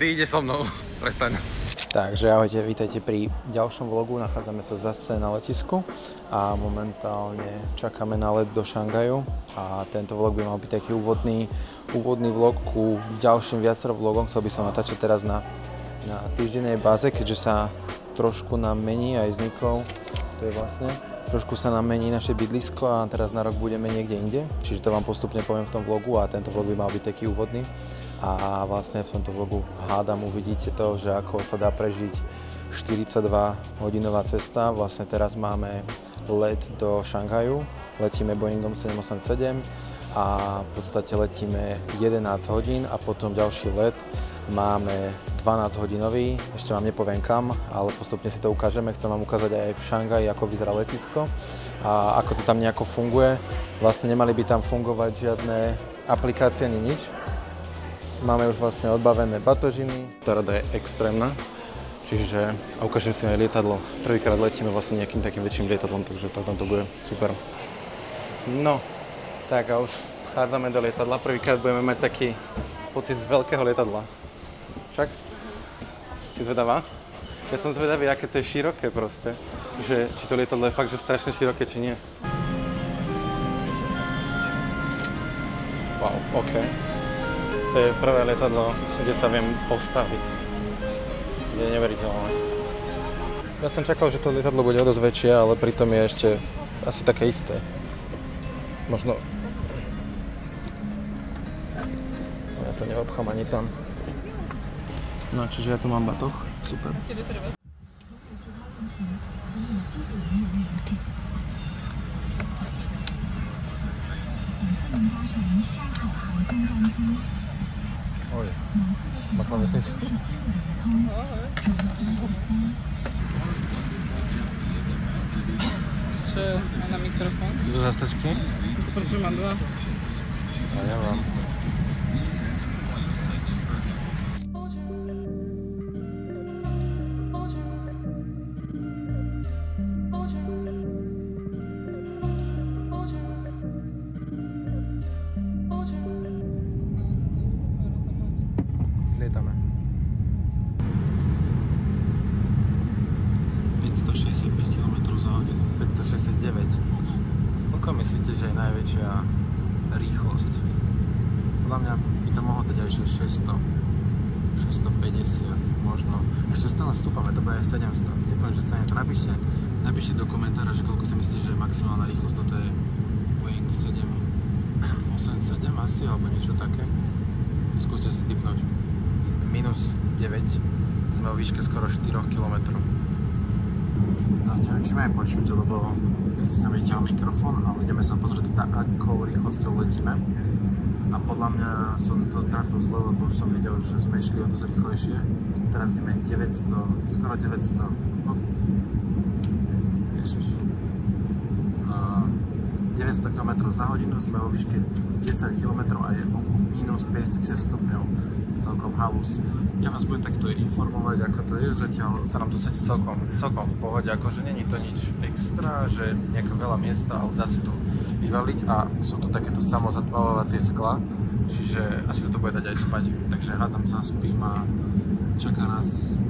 Ty ideš so mnou, prestaň. Takže ahojte, vítajte pri ďalšom vlogu. Nachádzame sa zase na letisku a momentálne čakáme na let do Šangaju. A tento vlog by mal byť taký úvodný vlog ku ďalším viacero vlogom. Chcel by som natáčať teraz na týždennej báze, keďže sa trošku nám mení aj s Nikou. To je vlastne, trošku sa nám mení naše bydlisko a teraz na rok budeme niekde inde. Čiže to vám postupne poviem v tom vlogu a tento vlog by mal byť taký úvodný. A vlastne v tomto vlogu hádam uvidíte to, že ako sa dá prežiť 42-hodinová cesta. Vlastne teraz máme let do Šanghaju, letíme Boeingom 787 a v podstate letíme 11 hodín a potom ďalší let máme 12 hodinový, ešte vám nepoviem kam, ale postupne si to ukážeme. Chcem vám ukázať aj v Šangaji, ako vyzerá letisko a ako to tam nejako funguje. Vlastne nemali by tam fungovať žiadne aplikácie ani nič. Máme už vlastne odbavené batožiny. Tá rada je extrémna, čiže a ukážem si aj lietadlo. Prvýkrát letíme vlastne nejakým takým väčším lietadlom, takže potom to bude super. No, tak a už vchádzame do lietadla. Prvýkrát budeme mať taký pocit z veľkého lietadla. Však? Si zvedavá? Ja som zvedavý, aké to je široké proste. Že, či to lietadlo je fakt, že strašne široké, či nie. Wow, OK. To je prvé lietadlo, kde sa viem postaviť. Je neveriteľné. Ja som čakal, že to lietadlo bude o dosť väčšie, ale pritom je ešte asi také isté. Možno... Ja to neobchám ani tam. No, čiže ja tu mám batoh. Super. Oj, má klávesnicu. Čo na mikrofón? Ty to zastačky? Prečo mám dva? Ja nemám. Lietame. 565 km za hodinu. 569. Ako myslíte, že je najväčšia rýchlosť? Podľa mňa by to mohlo dať aj 600. 650 možno. Ešte stále stúpame, to bude aj 700. Typujem, že 700. Napíšte do komentára, že koľko si myslíte, že je maximálna rýchlosť. Toto je Boeing 787 asi, alebo niečo také. Skúste si tipnúť. Minus 9, sme o výške skoro 4 km. No, neviem, či ma aj počuť, lebo nechci sa vidieť mikrofón, ale ideme sa pozrieť, akou rýchlosťou letíme. A podľa mňa som to trafil zle, lebo už som videl, že sme išli o dosť rýchlejšie. Teraz ideme 900, skoro 900. Oh. Ježiš. 900 km za hodinu, sme vo výške 10 km a je vonku minus 56 stupňov. Celkom halus. Ja vás budem takto informovať, ako to je. Zatiaľ sa nám tu sedí celkom v pohode, akože není to nič extra, že nejaké veľa miesta, ale dá sa tu vyvaliť a sú tu takéto samozatmavovacie skla, čiže asi sa to bude dať aj spať. Takže hádam zaspím a čaká nás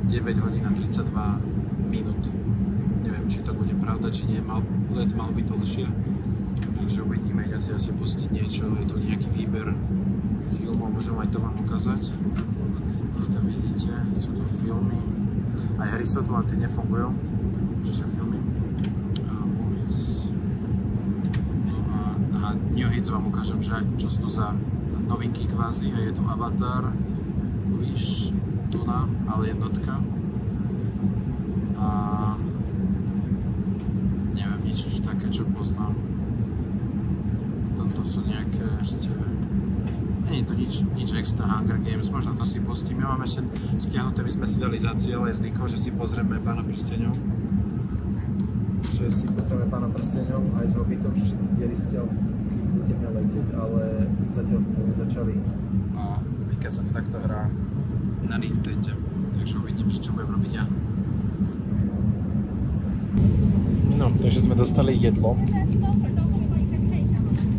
9 hodín a 32 minút. Neviem, či to bude pravda, či nie, let mal byť dlhšie. Takže uvidíme, ja si asi pustiť niečo, je tu nejaký výber filmov, môžem aj to vám ukázať. Nech to vidíte, sú tu filmy. Aj hry sú tu, len tie nefungujú. Čiže filmy. Movies. No a New Hits vám ukážem, že čo sú tu za novinky kvázi. Je tu Avatar, Wish, Duna, ale jednotka. A neviem, nič už také, čo poznám. Toto sú nejaké ešte... Nie je to nič extra Hunger Games, možno to si pustím. Ja mám ešte stiahnuté, my sme si dali za cieľ aj s Nikou, že si pozrieme Pána prsteňov. Že si pozrieme Pána prsteňov aj s Hobbitom, že všetky diely zatiaľ budeme letieť, ale zatiaľ sme to nezačali. A keď sa to takto hrá na Nintendo, takže uvidím, čo budem robiť ja. No, takže sme dostali jedlo.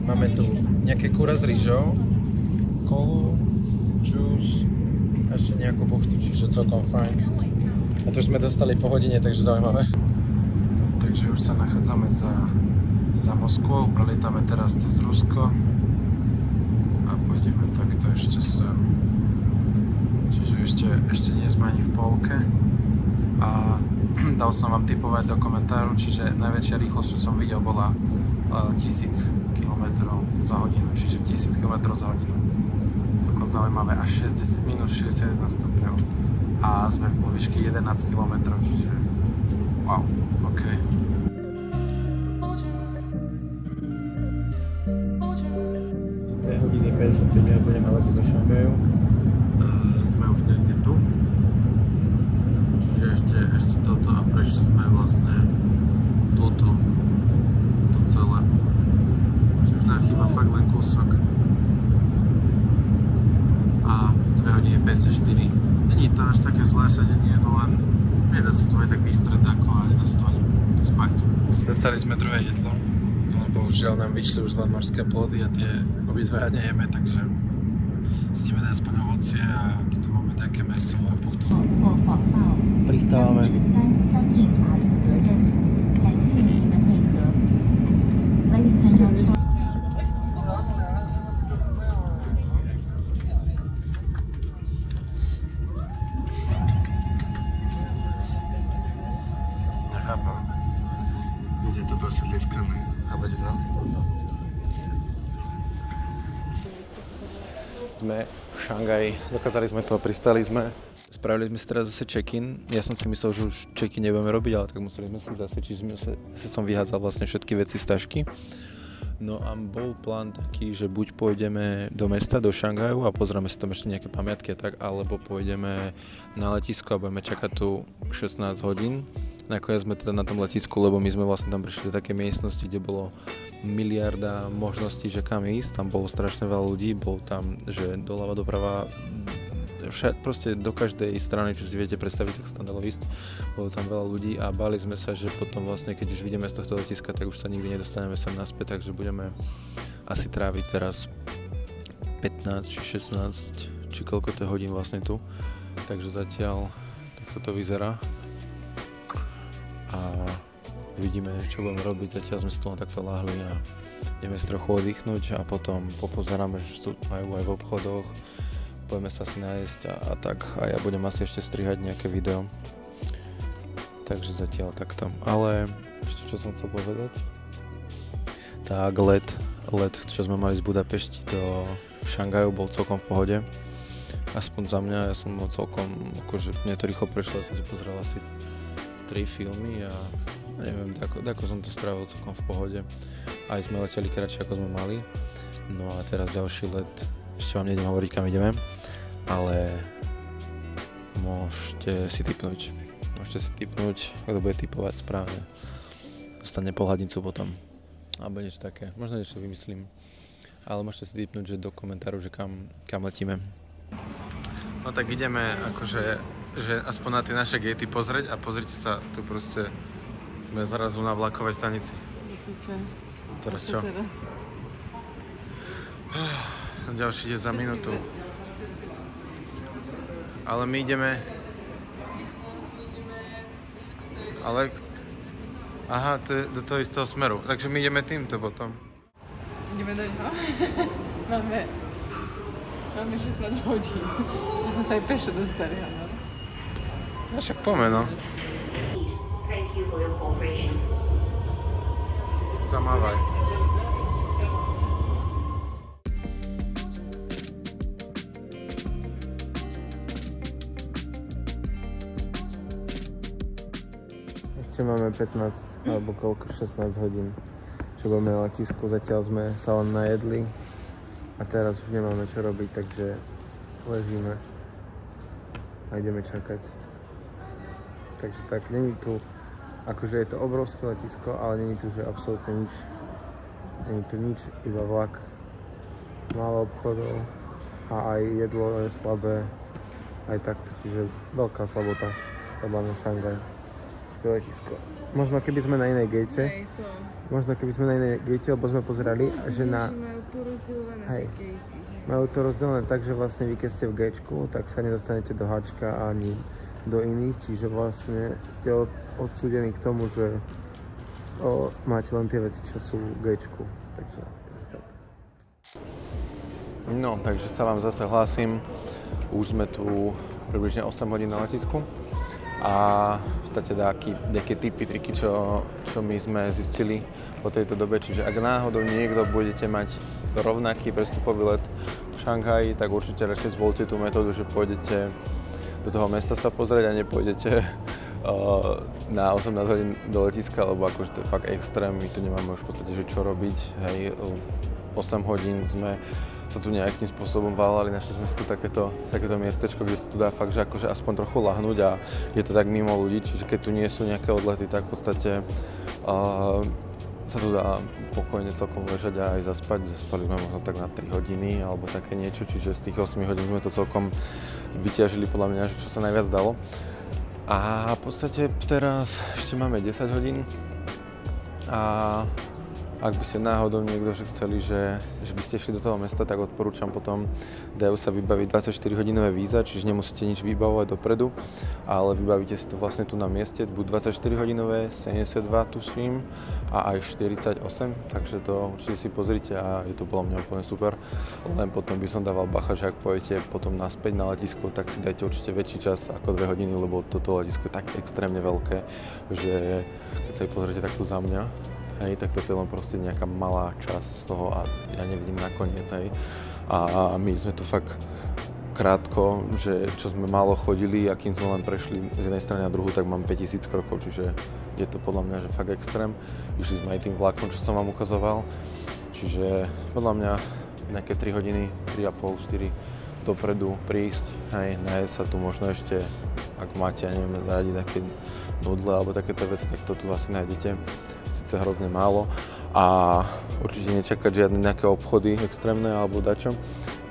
Máme tu nejaké kúra s rýžou, kolu, juice A ešte nejakú buchtu, čiže celkom fajn. A tu sme dostali po hodine, takže zaujímavé. Takže už sa nachádzame za Moskvou, prelietame teraz cez Rusko a pôjdeme takto ešte sem. Čiže ešte nie sme ani v polke a dal som vám tipovať do komentáru, čiže najväčšia rýchlosť, čo som videl, bola 1000 km za hodinu, čiže 1000 km za hodinu. Celkom zaujímavé, až minus 61 stupňov a sme vo výške 11 km, čiže wow, ok. 2 hodiny 55 minút budeme letieť do Šangaju. Sme už niekde tu. Čiže ešte toto a prešli sme vlastne toto celé. Čiže už nám chýba fakt len kúsok. A 2 hodiny 54. Není to až také zlé sedenie, no len nedá sa tu aj tak vystrať ako a nedá sa tu ani spať. Dostali sme druhé jedlo. Bohužiaľ nám vyšli už len morské plody a tie obidvaja nejeme, takže sníme aspoň ovocie a tu máme také mäso a buchtu. Pristávame. Nechápam. Bude to proste liskané. Chápete to? Sme v Šangaji, dokázali sme to, pristali sme. Spravili sme si teraz zase check-in. Ja som si myslel, že už check-in nebudeme robiť, ale tak museli sme si zase, čiže som vyhádzal vlastne všetky veci z tašky. No a bol plán taký, že buď pôjdeme do mesta, do Šangaju a pozrieme si tam ešte nejaké pamiatky a tak, alebo pôjdeme na letisko a budeme čakať tu 16 hodín. Nakoniec sme teda na tom letisku, lebo my sme vlastne tam prišli do také miestnosti, kde bolo miliarda možností, že kam ísť. Tam bolo strašne veľa ľudí, bol tam, že doľava, doprava, proste do každej strany, čo si viete predstaviť, tak sa tam dalo ísť. Bolo tam veľa ľudí a báli sme sa, že potom vlastne, keď už vidíme z tohto letiska, tak už sa nikdy nedostaneme sem naspäť, takže budeme asi tráviť teraz 15 či 16, či koľko to hodín vlastne tu. Takže zatiaľ takto to vyzerá. A vidíme, čo budeme robiť. Zatiaľ sme si tu takto láhli a ideme si trochu oddychnúť a potom popozeráme, že tu majú aj v obchodoch. Budeme sa si nájsť a tak. A ja budem asi ešte strihať nejaké video. Takže zatiaľ takto. Ale ešte čo som chcel povedať? Tak let, čo sme mali z Budapešti do Šangaju, bol celkom v pohode. Aspoň za mňa, ja som bol celkom, akože mne to rýchlo prešlo, ja som si pozrel asi 3 filmy a neviem, ako som to strávil celkom v pohode. Aj sme leteli kratšie, ako sme mali. No a teraz ďalší let, ešte vám nejdem hovoriť, kam ideme, ale môžete si tipnúť, kto bude tipovať správne. Dostane pohľadnicu potom, alebo niečo také, možno niečo vymyslím. Ale môžete si tipnúť, že do komentáru, že kam letíme. No tak ideme akože že aspoň na tie naše gatey pozrieť a pozrite sa, tu proste sme zrazu na vlakovej stanici. Teraz čo? Ďalší ide za minútu. Ale my ideme... Ale... Aha, to je do toho istého smeru. Takže my ideme týmto potom. Ideme do ňoho. Máme 16 hodín. My sme sa aj pešo dostali, áno. No však poďme, no. Zamávaj. Ešte máme 15 alebo koľko, 16 hodín, čo budeme na letisku. Zatiaľ sme sa len najedli a teraz už nemáme čo robiť, takže ležíme a ideme čakať. Takže tak, není tu, akože je to obrovské letisko, ale není tu, že absolútne nič. Není tu nič, iba vlak, málo obchodov a aj jedlo je slabé, aj takto, čiže veľká slabota, podľa mňa Šangaj. letisko. Možno keby sme na inej gate. Lebo sme pozerali, že na... Majú to rozdelené tak, že vlastne vy keď ste v G-čku, tak sa nedostanete do H-čka ani do iných, čiže vlastne ste odsúdení k tomu, že máte len tie veci, čo sú v G-čku. Takže tak. No, takže sa vám zase hlásim. Už sme tu približne 8 hodín na letisku. A v podstate nejaké tipy, triky, čo my sme zistili po tejto dobe. Čiže ak náhodou niekto budete mať rovnaký prestupový let v Šanghaji, tak určite radšej zvolte tú metódu, že pôjdete do toho mesta sa pozrieť a nepôjdete na 18 hodín do letiska, lebo akože to je fakt extrém, my tu nemáme už v podstate že čo robiť. Hej, 8 hodín sme sa tu nejakým spôsobom válali, našli sme si tu takéto miestečko, kde sa tu dá fakt, že akože aspoň trochu lahnúť a je to tak mimo ľudí, čiže keď tu nie sú nejaké odlety, tak v podstate sa tu dá pokojne celkom ležať a aj zaspať. Zaspali sme možno tak na 3 hodiny alebo také niečo, čiže z tých 8 hodín sme to celkom vyťažili podľa mňa, čo sa najviac dalo. A v podstate teraz ešte máme 10 hodín a ak by ste náhodou niekto chceli, že by ste išli do toho mesta, tak odporúčam potom dajú sa vybaviť 24-hodinové víza, čiže nemusíte nič vybavovať dopredu, ale vybavíte si to vlastne tu na mieste, buď 24-hodinové, 72 tuším a aj 48, takže to určite si pozrite a je to podľa mňa úplne super. Len potom by som dával bacha, že ak pôjdete potom naspäť na letisko, tak si dajte určite väčší čas ako 2 hodiny, lebo toto letisko je tak extrémne veľké, že keď sa pozriete takto za mňa, hej, tak toto je len proste nejaká malá časť z toho a ja nevidím nakoniec, hej. A my sme tu fakt krátko, že čo sme málo chodili a kým sme len prešli z jednej strany na druhú, tak mám 5000 krokov, čiže je to podľa mňa, že fakt extrém. Išli sme aj tým vlakom, čo som vám ukazoval, čiže podľa mňa nejaké 3 hodiny, 3,5, 4 dopredu prísť, hej, nájsť sa tu možno ešte, ak máte, ja neviem, zaradiť také nudle alebo takéto veci, tak to tu asi nájdete. Hrozne málo a určite nečakať žiadne nejaké obchody extrémne alebo dačo.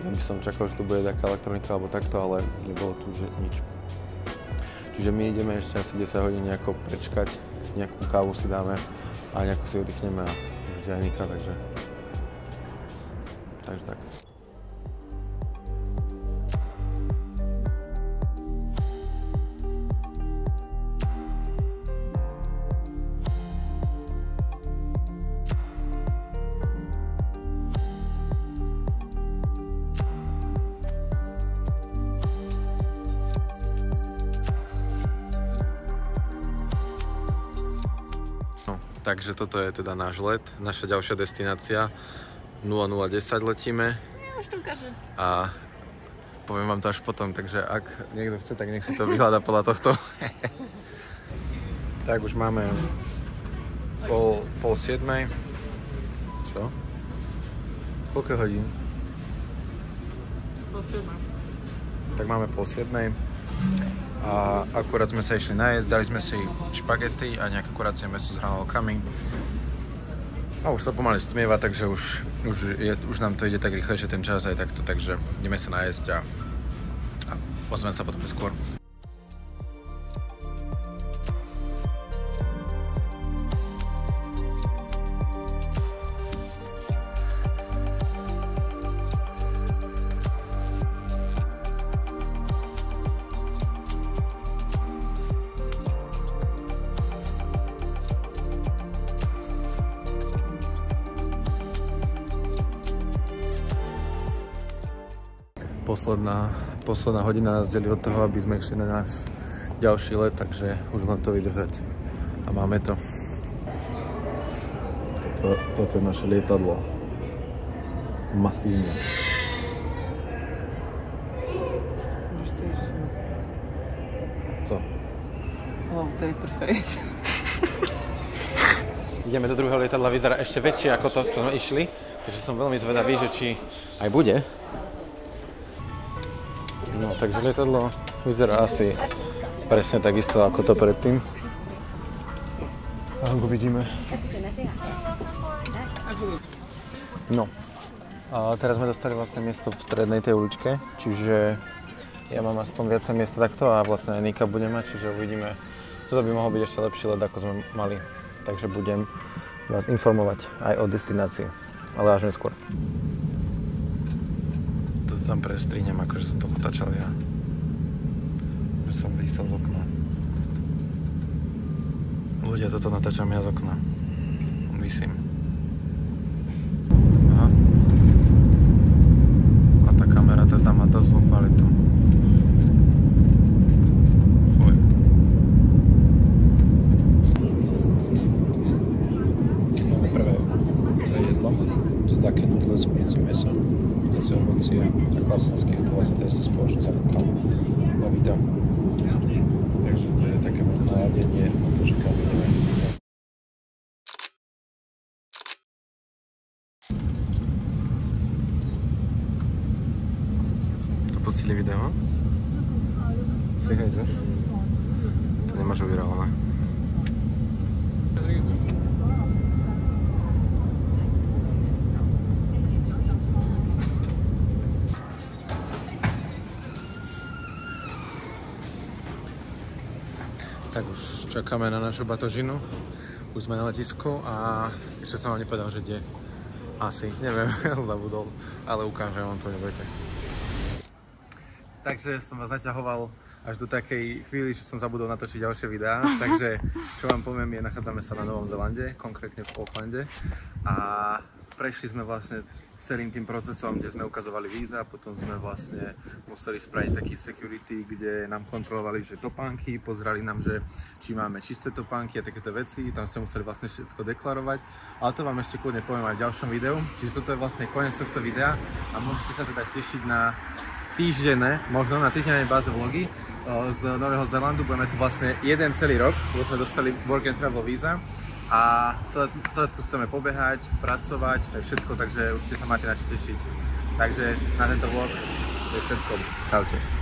Ja by som čakal, že to bude taká elektronika alebo takto, ale nebolo tu že nič. Čiže my ideme ešte asi 10 hodín nejako prečkať, nejakú kávu si dáme a nejako si oddychneme a určite aj Nika, takže tak. Takže toto je teda náš let, naša ďalšia destinácia. 0010 letíme. Ja už to ukážem. A poviem vám to až potom, takže ak niekto chce, tak nech si to vyhľada podľa tohto. Tak už máme pol 7. Čo? Koľko hodín? Pol 7. Tak máme pol 7. A akurát sme sa išli najesť, dali sme si špagety a nejaké kurácie mäso s hranolkami. A už sa pomaly stmieva, takže už nám to ide tak rýchle, že ten čas aj takto, takže ideme sa najesť a ozvem sa potom neskôr. Posledná hodina nás delí od toho, aby sme išli na náš ďalší let, takže už len to vydržať. A máme to. Toto je naše lietadlo. Masívne. Co? To je perfekt. Ideme do druhého lietadla, vyzerá ešte väčšie ako to, čo sme išli. Takže som veľmi zvedavý, že či aj bude. No, takže lietadlo vyzerá asi presne takisto ako to predtým. A uvidíme. No, a teraz sme dostali vlastne miesto v strednej tej uličke, čiže ja mám aspoň viacej miesta takto a vlastne aj Nika bude mať, čiže uvidíme toto by mohol byť ešte lepší let, ako sme mali. Takže budem vás informovať aj o destinácii, ale až neskôr. Toto tam prestrihnem, akože som to natáčal ja. Že som vysel z okna. Ľudia, toto natáčam ja z okna. Vysím. Aha. A tá kamera to tam má to zlú kvalitu. Fuj. Máme prvé jedlo. To také nudle s kuricím mäsom. Kde si ovocie a klasické. To vlastne teraz to spoločne zanúkam na video. Takže to je také naladenie na to, že kam ideme. Pustili video? Si hejte? To nemáš virálne. Tak už čakáme na našu batožinu. Už sme na letisku a ešte som vám nepovedal, že kde. Asi, neviem, ja som zabudol, ale ukážem vám to, nebojte. Takže som vás naťahoval až do takej chvíli, že som zabudol natočiť ďalšie videá. Takže čo vám poviem je, nachádzame sa na Novom Zélande, konkrétne v Aucklande. A prešli sme vlastne celým tým procesom, kde sme ukazovali víza, potom sme vlastne museli spraviť taký security, kde nám kontrolovali, že topánky, pozerali nám, že či máme čisté topánky a takéto veci, tam sme museli vlastne všetko deklarovať. Ale to vám ešte kľudne poviem aj v ďalšom videu. Čiže toto je vlastne koniec tohto videa a môžete sa teda tešiť na týždenné, možno na týždennej báze vlogy z Nového Zélandu. Budeme tu vlastne jeden celý rok, lebo sme dostali work and travel víza a celé tu chceme pobehať, pracovať, všetko, takže určite sa máte na čo tešiť. Takže na tento vlog to je všetko. Čaute.